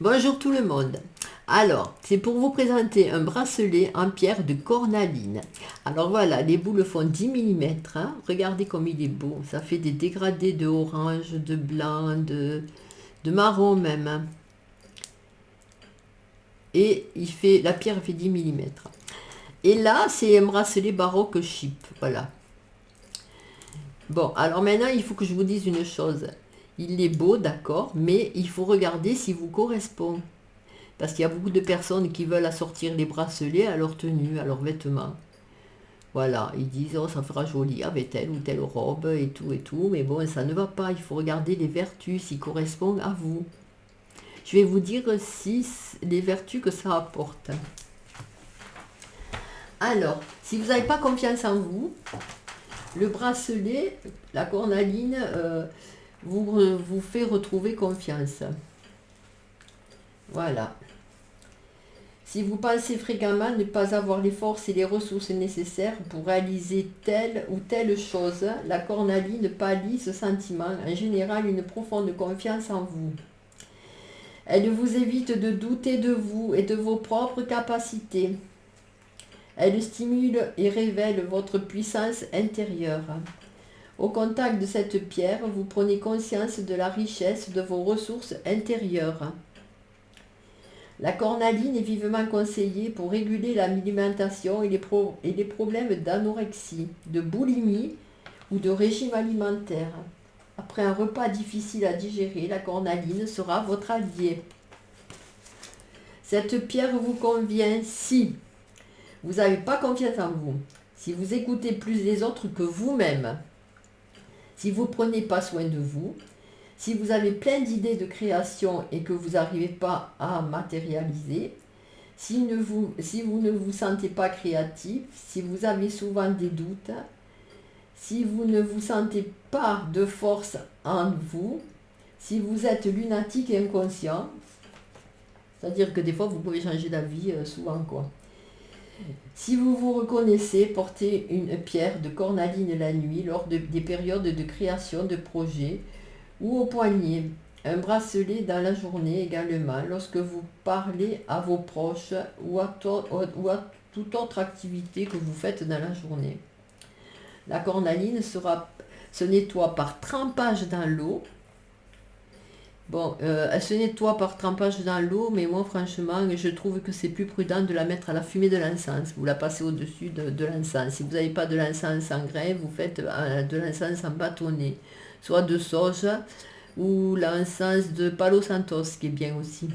Bonjour tout le monde. Alors, c'est pour vous présenter un bracelet en pierre de cornaline. Alors voilà, les boules font 10 mm. Regardez comme il est beau. Ça fait des dégradés de orange, de blanc, de marron même, hein. Et la pierre fait 10 mm. Et là, c'est un bracelet baroque chip. Voilà. Bon, alors maintenant, il faut que je vous dise une chose. Il est beau, d'accord, mais il faut regarder si vous correspond. Parce qu'il y a beaucoup de personnes qui veulent assortir les bracelets à leur tenue, à leurs vêtements. Voilà, ils disent, oh, ça fera joli avec telle ou telle robe et tout. Mais bon, ça ne va pas. Il faut regarder les vertus, s'ils correspondent à vous. Je vais vous dire les vertus que ça apporte. Alors, si vous n'avez pas confiance en vous, le bracelet, la cornaline, vous fait retrouver confiance. Voilà. Si vous pensez fréquemment ne pas avoir les forces et les ressources nécessaires pour réaliser telle ou telle chose, la cornaline pallie ce sentiment, en général une profonde confiance en vous. Elle vous évite de douter de vous et de vos propres capacités. Elle stimule et révèle votre puissance intérieure. Au contact de cette pierre, vous prenez conscience de la richesse de vos ressources intérieures. La cornaline est vivement conseillée pour réguler l'alimentation et les problèmes d'anorexie, de boulimie ou de régime alimentaire. Après un repas difficile à digérer, la cornaline sera votre allié. Cette pierre vous convient si vous n'avez pas confiance en vous, si vous écoutez plus les autres que vous-même, si vous ne prenez pas soin de vous, si vous avez plein d'idées de création et que vous n'arrivez pas à matérialiser, si vous ne vous sentez pas créatif, si vous avez souvent des doutes, si vous ne vous sentez pas de force en vous, si vous êtes lunatique et inconscient, c'est-à-dire que des fois vous pouvez changer d'avis souvent quoi. Si vous vous reconnaissez porter une pierre de cornaline la nuit lors des périodes de création de projets, ou au poignet, un bracelet dans la journée également, lorsque vous parlez à vos proches ou à toute autre activité que vous faites dans la journée. La cornaline se nettoie par trempage dans l'eau. Bon, elle se nettoie par trempage dans l'eau, mais moi franchement, je trouve que c'est plus prudent de la mettre à la fumée de l'encens. Vous la passez au-dessus de l'encens. Si vous n'avez pas de l'encens en grain, vous faites de l'encens en bâtonnet, soit de soja, ou l'encens de Palo Santos, qui est bien aussi.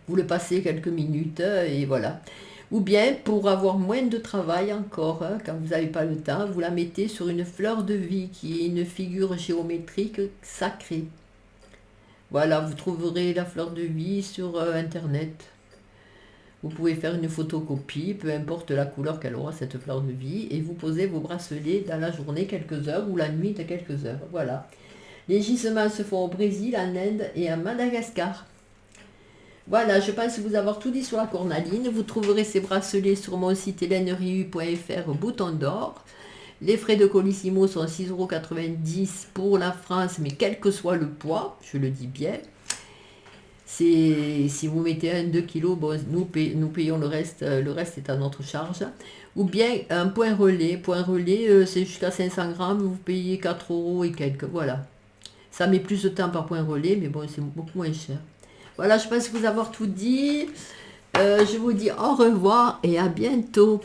Vous le passez quelques minutes et voilà. Ou bien, pour avoir moins de travail encore, quand vous n'avez pas le temps, vous la mettez sur une fleur de vie, qui est une figure géométrique sacrée. Voilà, vous trouverez la fleur de vie sur Internet. Vous pouvez faire une photocopie, peu importe la couleur qu'elle aura cette fleur de vie, et vous posez vos bracelets dans la journée quelques heures ou la nuit de quelques heures. Voilà. Les gisements se font au Brésil, en Inde et à Madagascar. Voilà, je pense vous avoir tout dit sur la cornaline. Vous trouverez ces bracelets sur mon site hélèneriu.fr, bouton d'or. Les frais de Colissimo sont 6,90 € pour la France, mais quel que soit le poids, je le dis bien. Si vous mettez 2 kg, bon, nous payons le reste est à notre charge. Ou bien un point relais. Point relais, c'est jusqu'à 500 grammes, vous payez 4 € et quelques, voilà. Ça met plus de temps par point relais, mais bon, c'est beaucoup moins cher. Voilà, je pense vous avoir tout dit. Je vous dis au revoir et à bientôt.